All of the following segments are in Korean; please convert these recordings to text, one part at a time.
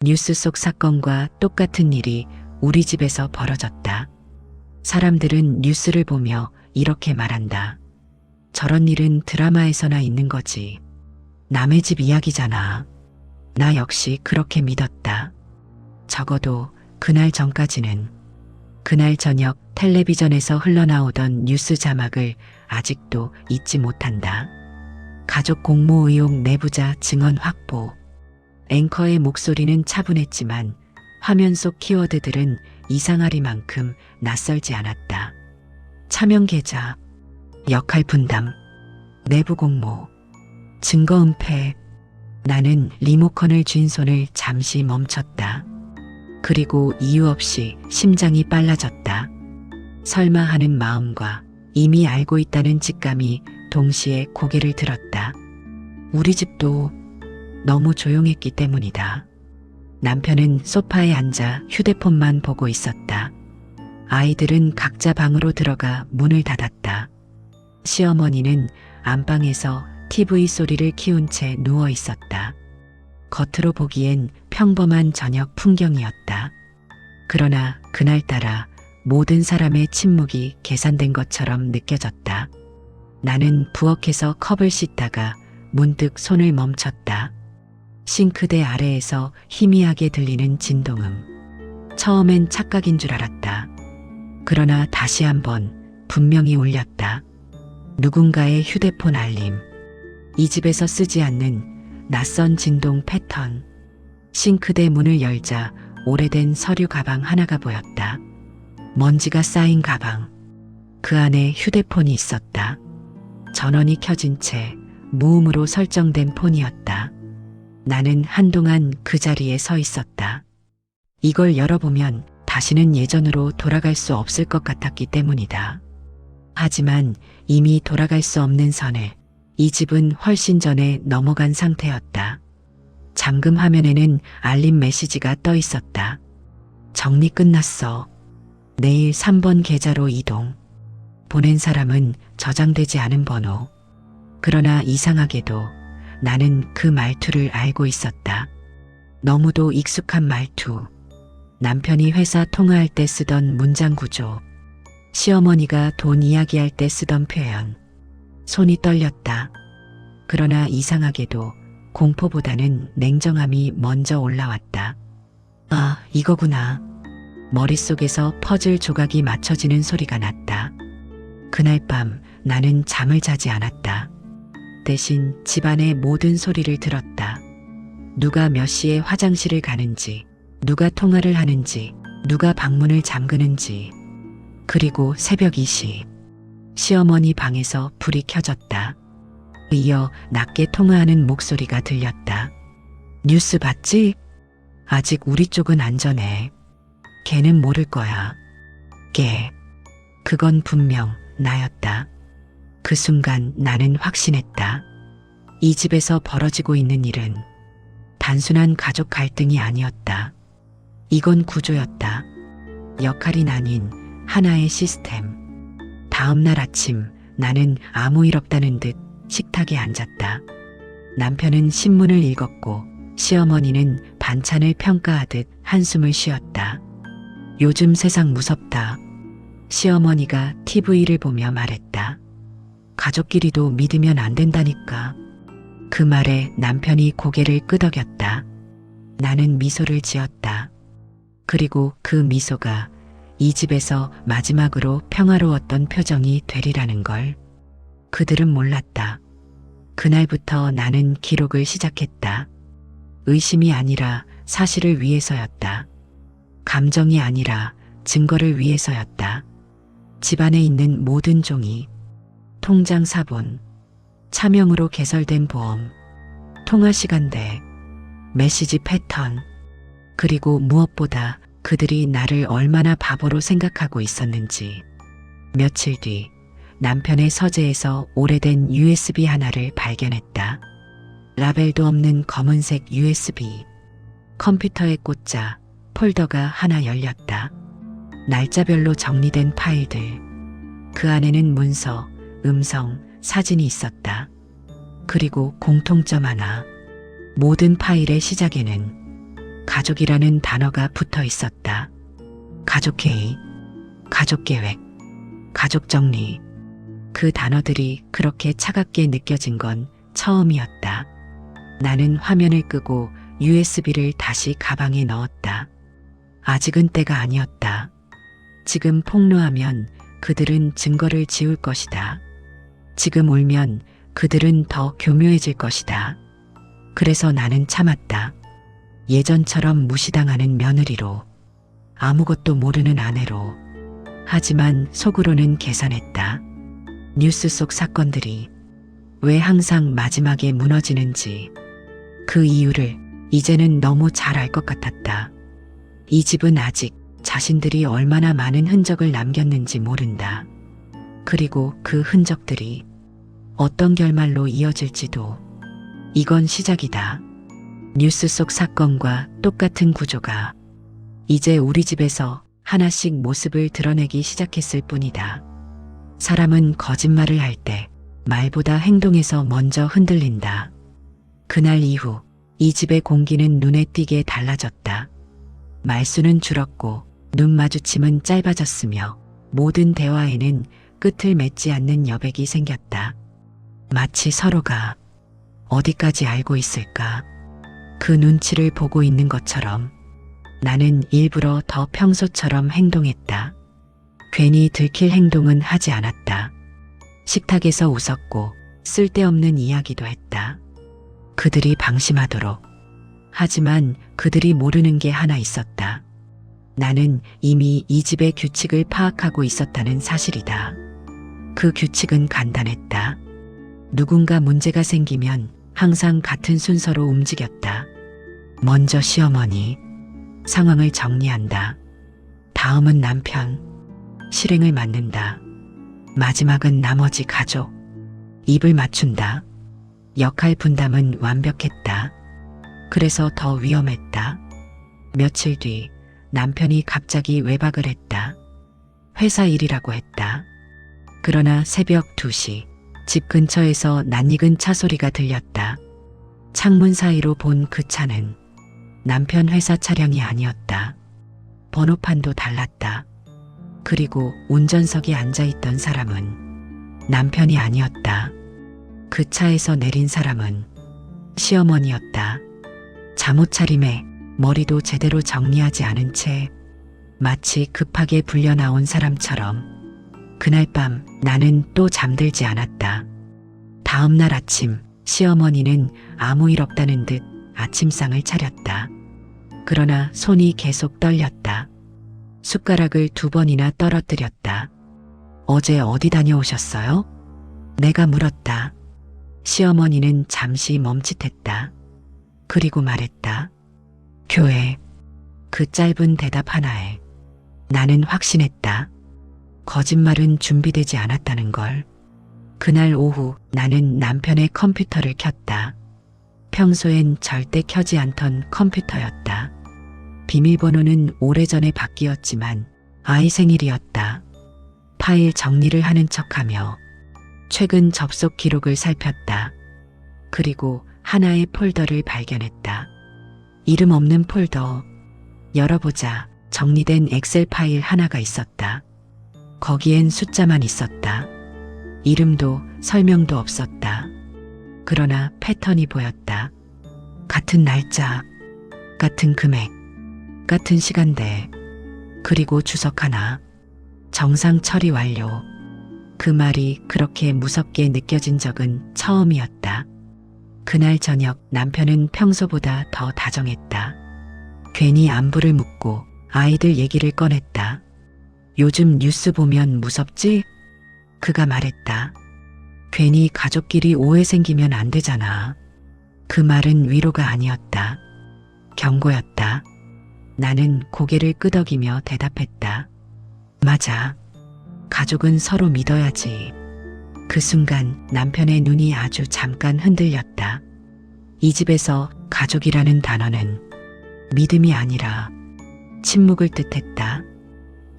뉴스 속 사건과 똑같은 일이 우리 집에서 벌어졌다. 사람들은 뉴스를 보며 이렇게 말한다. 저런 일은 드라마에서나 있는 거지. 남의 집 이야기잖아. 나 역시 그렇게 믿었다. 적어도 그날 전까지는. 그날 저녁 텔레비전에서 흘러나오던 뉴스 자막을 아직도 잊지 못한다. 가족 공모 의혹 내부자 증언 확보. 앵커의 목소리는 차분했지만 화면 속 키워드들은 이상하리만큼 낯설지 않았다. 차명 계좌, 역할 분담, 내부 공모, 증거 은폐. 나는 리모컨을 쥔 손을 잠시 멈췄다. 그리고 이유 없이 심장이 빨라졌다. 설마 하는 마음과 이미 알고 있다는 직감이 동시에 고개를 들었다. 우리 집도 너무 조용했기 때문이다. 남편은 소파에 앉아 휴대폰만 보고 있었다. 아이들은 각자 방으로 들어가 문을 닫았다. 시어머니는 안방에서 TV 소리를 키운 채 누워 있었다. 겉으로 보기엔 평범한 저녁 풍경이었다. 그러나 그날따라 모든 사람의 침묵이 계산된 것처럼 느껴졌다. 나는 부엌에서 컵을 씻다가 문득 손을 멈췄다. 싱크대 아래에서 희미하게 들리는 진동음. 처음엔 착각인 줄 알았다. 그러나 다시 한번 분명히 울렸다. 누군가의 휴대폰 알림. 이 집에서 쓰지 않는 낯선 진동 패턴. 싱크대 문을 열자 오래된 서류 가방 하나가 보였다. 먼지가 쌓인 가방. 그 안에 휴대폰이 있었다. 전원이 켜진 채 무음으로 설정된 폰이었다. 나는 한동안 그 자리에 서 있었다. 이걸 열어보면 다시는 예전으로 돌아갈 수 없을 것 같았기 때문이다. 하지만 이미 돌아갈 수 없는 선을 이 집은 훨씬 전에 넘어간 상태였다. 잠금 화면에는 알림 메시지가 떠 있었다. 정리 끝났어. 내일 3번 계좌로 이동. 보낸 사람은 저장되지 않은 번호. 그러나 이상하게도 나는 그 말투를 알고 있었다. 너무도 익숙한 말투. 남편이 회사 통화할 때 쓰던 문장 구조. 시어머니가 돈 이야기할 때 쓰던 표현. 손이 떨렸다. 그러나 이상하게도 공포보다는 냉정함이 먼저 올라왔다. 아, 이거구나. 머릿속에서 퍼즐 조각이 맞춰지는 소리가 났다. 그날 밤 나는 잠을 자지 않았다. 대신 집안의 모든 소리를 들었다. 누가 몇 시에 화장실을 가는지, 누가 통화를 하는지, 누가 방문을 잠그는지. 그리고 새벽 2시. 시어머니 방에서 불이 켜졌다. 이어 낮게 통화하는 목소리가 들렸다. 뉴스 봤지? 아직 우리 쪽은 안전해. 걔는 모를 거야. 걔. 그건 분명 나였다. 그 순간 나는 확신했다. 이 집에서 벌어지고 있는 일은 단순한 가족 갈등이 아니었다. 이건 구조였다. 역할이 나뉜 하나의 시스템. 다음 날 아침 나는 아무 일 없다는 듯 식탁에 앉았다. 남편은 신문을 읽었고 시어머니는 반찬을 평가하듯 한숨을 쉬었다. 요즘 세상 무섭다. 시어머니가 TV를 보며 말했다. 가족끼리도 믿으면 안 된다니까. 그 말에 남편이 고개를 끄덕였다. 나는 미소를 지었다. 그리고 그 미소가 이 집에서 마지막으로 평화로웠던 표정이 되리라는 걸. 그들은 몰랐다. 그날부터 나는 기록을 시작했다. 의심이 아니라 사실을 위해서였다. 감정이 아니라 증거를 위해서였다. 집안에 있는 모든 종이, 통장 사본, 차명으로 개설된 보험, 통화 시간대, 메시지 패턴, 그리고 무엇보다 그들이 나를 얼마나 바보로 생각하고 있었는지. 며칠 뒤 남편의 서재에서 오래된 USB 하나를 발견했다. 라벨도 없는 검은색 USB. 컴퓨터에 꽂자 폴더가 하나 열렸다. 날짜별로 정리된 파일들. 그 안에는 문서, 음성, 사진이 있었다. 그리고 공통점 하나. 모든 파일의 시작에는 가족이라는 단어가 붙어 있었다. 가족회의, 가족계획, 가족정리. 그 단어들이 그렇게 차갑게 느껴진 건 처음이었다. 나는 화면을 끄고 USB를 다시 가방에 넣었다. 아직은 때가 아니었다. 지금 폭로하면 그들은 증거를 지울 것이다. 지금 울면 그들은 더 교묘해질 것이다. 그래서 나는 참았다. 예전처럼 무시당하는 며느리로, 아무것도 모르는 아내로. 하지만 속으로는 계산했다. 뉴스 속 사건들이 왜 항상 마지막에 무너지는지, 그 이유를 이제는 너무 잘 알 것 같았다. 이 집은 아직 자신들이 얼마나 많은 흔적을 남겼는지 모른다. 그리고 그 흔적들이 어떤 결말로 이어질지도. 이건 시작이다. 뉴스 속 사건과 똑같은 구조가 이제 우리 집에서 하나씩 모습을 드러내기 시작했을 뿐이다. 사람은 거짓말을 할 때 말보다 행동에서 먼저 흔들린다. 그날 이후 이 집의 공기는 눈에 띄게 달라졌다. 말수는 줄었고 눈 마주침은 짧아졌으며 모든 대화에는 끝을 맺지 않는 여백이 생겼다. 마치 서로가 어디까지 알고 있을까? 그 눈치를 보고 있는 것처럼 나는 일부러 더 평소처럼 행동했다. 괜히 들킬 행동은 하지 않았다. 식탁에서 웃었고 쓸데없는 이야기도 했다. 그들이 방심하도록. 하지만 그들이 모르는 게 하나 있었다. 나는 이미 이 집의 규칙을 파악하고 있었다는 사실이다. 그 규칙은 간단했다. 누군가 문제가 생기면 항상 같은 순서로 움직였다. 먼저 시어머니, 상황을 정리한다. 다음은 남편, 실행을 맡는다. 마지막은 나머지 가족, 입을 맞춘다. 역할 분담은 완벽했다. 그래서 더 위험했다. 며칠 뒤 남편이 갑자기 외박을 했다. 회사 일이라고 했다. 그러나 새벽 2시 집 근처에서 낯익은 차 소리가 들렸다. 창문 사이로 본 그 차는 남편 회사 차량이 아니었다. 번호판도 달랐다. 그리고 운전석에 앉아있던 사람은 남편이 아니었다. 그 차에서 내린 사람은 시어머니였다. 잠옷 차림에 머리도 제대로 정리하지 않은 채 마치 급하게 불려 나온 사람처럼. 그날 밤 나는 또 잠들지 않았다. 다음 날 아침 시어머니는 아무 일 없다는 듯 아침상을 차렸다. 그러나 손이 계속 떨렸다. 숟가락을 2번이나 떨어뜨렸다. 어제 어디 다녀오셨어요? 내가 물었다. 시어머니는 잠시 멈칫했다. 그리고 말했다. 교회. 그 짧은 대답 하나에 나는 확신했다. 거짓말은 준비되지 않았다는 걸. 그날 오후 나는 남편의 컴퓨터를 켰다. 평소엔 절대 켜지 않던 컴퓨터였다. 비밀번호는 오래전에 바뀌었지만 아이 생일이었다. 파일 정리를 하는 척하며 최근 접속 기록을 살폈다. 그리고 하나의 폴더를 발견했다. 이름 없는 폴더. 열어보자 정리된 엑셀 파일 하나가 있었다. 거기엔 숫자만 있었다. 이름도 설명도 없었다. 그러나 패턴이 보였다. 같은 날짜, 같은 금액, 같은 시간대, 그리고 주석 하나. 정상 처리 완료. 그 말이 그렇게 무섭게 느껴진 적은 처음이었다. 그날 저녁 남편은 평소보다 더 다정했다. 괜히 안부를 묻고 아이들 얘기를 꺼냈다. 요즘 뉴스 보면 무섭지? 그가 말했다. 괜히 가족끼리 오해 생기면 안 되잖아. 그 말은 위로가 아니었다. 경고였다. 나는 고개를 끄덕이며 대답했다. 맞아. 가족은 서로 믿어야지. 그 순간 남편의 눈이 아주 잠깐 흔들렸다. 이 집에서 가족이라는 단어는 믿음이 아니라 침묵을 뜻했다.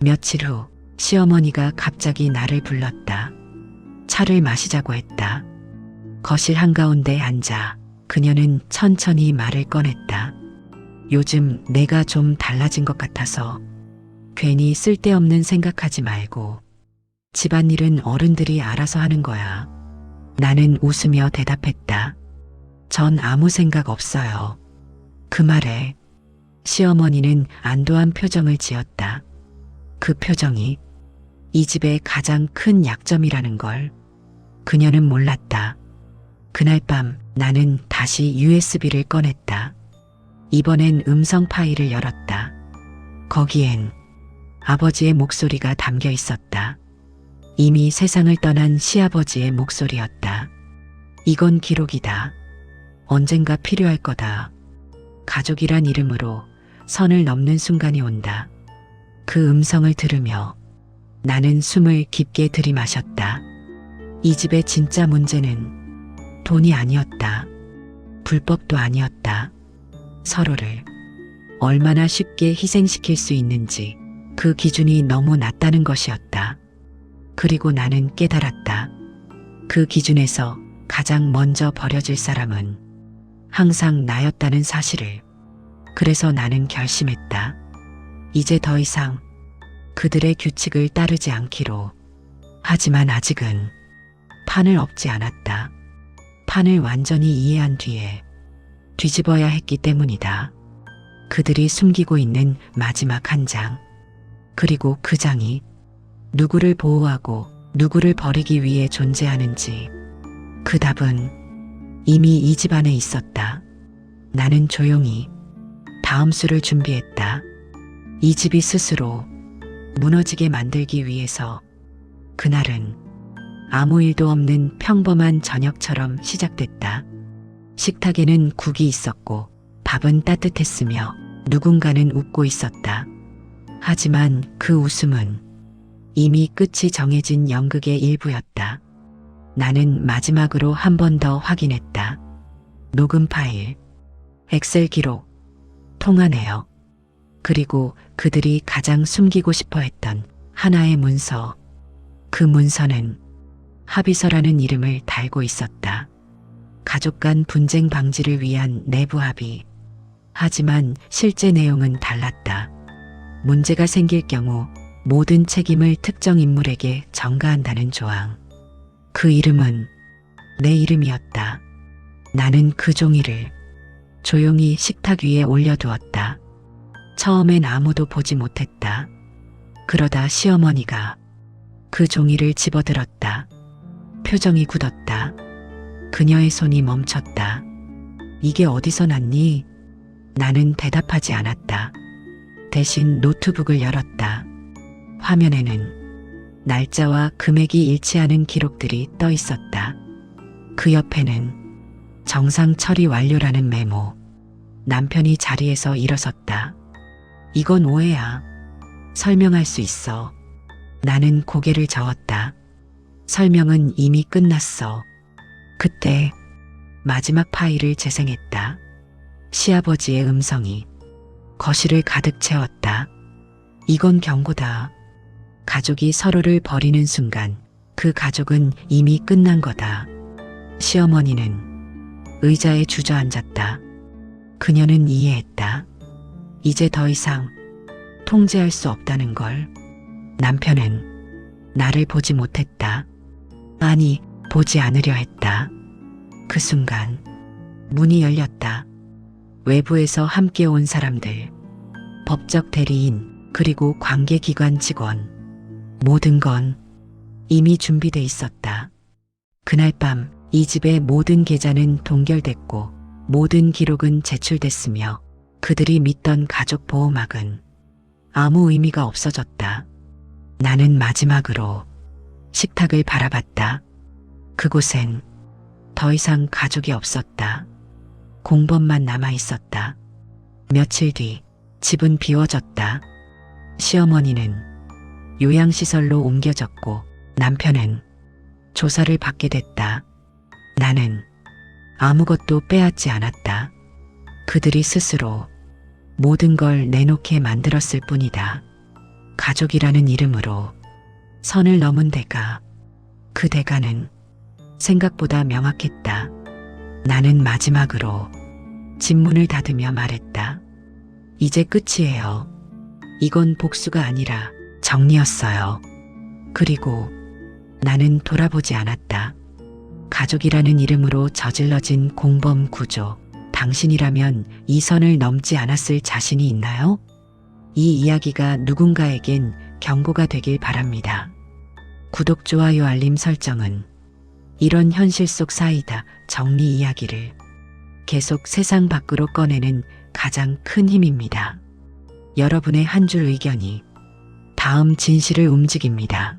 며칠 후 시어머니가 갑자기 나를 불렀다. 차를 마시자고 했다. 거실 한가운데 앉아 그녀는 천천히 말을 꺼냈다. 요즘 내가 좀 달라진 것 같아서 괜히 쓸데없는 생각하지 말고 집안일은 어른들이 알아서 하는 거야. 나는 웃으며 대답했다. 전 아무 생각 없어요. 그 말에 시어머니는 안도한 표정을 지었다. 그 표정이 이 집의 가장 큰 약점이라는 걸 그녀는 몰랐다. 그날 밤 나는 다시 USB를 꺼냈다. 이번엔 음성 파일을 열었다. 거기엔 아버지의 목소리가 담겨 있었다. 이미 세상을 떠난 시아버지의 목소리였다. 이건 기록이다. 언젠가 필요할 거다. 가족이란 이름으로 선을 넘는 순간이 온다. 그 음성을 들으며 나는 숨을 깊게 들이마셨다. 이 집의 진짜 문제는 돈이 아니었다. 불법도 아니었다. 서로를 얼마나 쉽게 희생시킬 수 있는지 그 기준이 너무 낮다는 것이었다. 그리고 나는 깨달았다. 그 기준에서 가장 먼저 버려질 사람은 항상 나였다는 사실을. 그래서 나는 결심했다. 이제 더 이상 그들의 규칙을 따르지 않기로. 하지만 아직은 판을 엎지 않았다. 판을 완전히 이해한 뒤에 뒤집어야 했기 때문이다. 그들이 숨기고 있는 마지막 한 장. 그리고 그 장이 누구를 보호하고 누구를 버리기 위해 존재하는지. 그 답은 이미 이 집 안에 있었다. 나는 조용히 다음 수를 준비했다. 이 집이 스스로 무너지게 만들기 위해서. 그날은 아무 일도 없는 평범한 저녁처럼 시작됐다. 식탁에는 국이 있었고 밥은 따뜻했으며 누군가는 웃고 있었다. 하지만 그 웃음은 이미 끝이 정해진 연극의 일부였다. 나는 마지막으로 한 번 더 확인했다. 녹음 파일, 엑셀 기록, 통화 내역, 그리고 그들이 가장 숨기고 싶어 했던 하나의 문서. 그 문서는 합의서라는 이름을 달고 있었다. 가족 간 분쟁 방지를 위한 내부 합의. 하지만 실제 내용은 달랐다. 문제가 생길 경우 모든 책임을 특정 인물에게 전가한다는 조항. 그 이름은 내 이름이었다. 나는 그 종이를 조용히 식탁 위에 올려두었다. 처음엔 아무도 보지 못했다. 그러다 시어머니가 그 종이를 집어들었다. 표정이 굳었다. 그녀의 손이 멈췄다. 이게 어디서 났니? 나는 대답하지 않았다. 대신 노트북을 열었다. 화면에는 날짜와 금액이 일치하는 기록들이 떠 있었다. 그 옆에는 정상 처리 완료라는 메모. 남편이 자리에서 일어섰다. 이건 오해야. 설명할 수 있어. 나는 고개를 저었다. 설명은 이미 끝났어. 그때 마지막 파일을 재생했다. 시아버지의 음성이 거실을 가득 채웠다. 이건 경고다. 가족이 서로를 버리는 순간 그 가족은 이미 끝난 거다. 시어머니는 의자에 주저앉았다. 그녀는 이해했다. 이제 더 이상 통제할 수 없다는 걸. 남편은 나를 보지 못했다. 아니, 보지 않으려 했다. 그 순간 문이 열렸다. 외부에서 함께 온 사람들, 법적 대리인, 그리고 관계기관 직원. 모든 건 이미 준비돼 있었다. 그날 밤 이 집의 모든 계좌는 동결됐고 모든 기록은 제출됐으며 그들이 믿던 가족 보호막은 아무 의미가 없어졌다. 나는 마지막으로 식탁을 바라봤다. 그곳엔 더 이상 가족이 없었다. 공범만 남아 있었다. 며칠 뒤 집은 비워졌다. 시어머니는 요양시설로 옮겨졌고 남편은 조사를 받게 됐다. 나는 아무것도 빼앗지 않았다. 그들이 스스로 모든 걸 내놓게 만들었을 뿐이다. 가족이라는 이름으로 선을 넘은 대가. 그 대가는 생각보다 명확했다. 나는 마지막으로 집 문을 닫으며 말했다. 이제 끝이에요. 이건 복수가 아니라 정리였어요. 그리고 나는 돌아보지 않았다. 가족이라는 이름으로 저질러진 공범 구조. 당신이라면 이 선을 넘지 않았을 자신이 있나요? 이 이야기가 누군가에겐 경고가 되길 바랍니다. 구독, 좋아요, 알림 설정은 이런 현실 속 사이다 정리 이야기를 계속 세상 밖으로 꺼내는 가장 큰 힘입니다. 여러분의 한 줄 의견이 다음 진실을 움직입니다.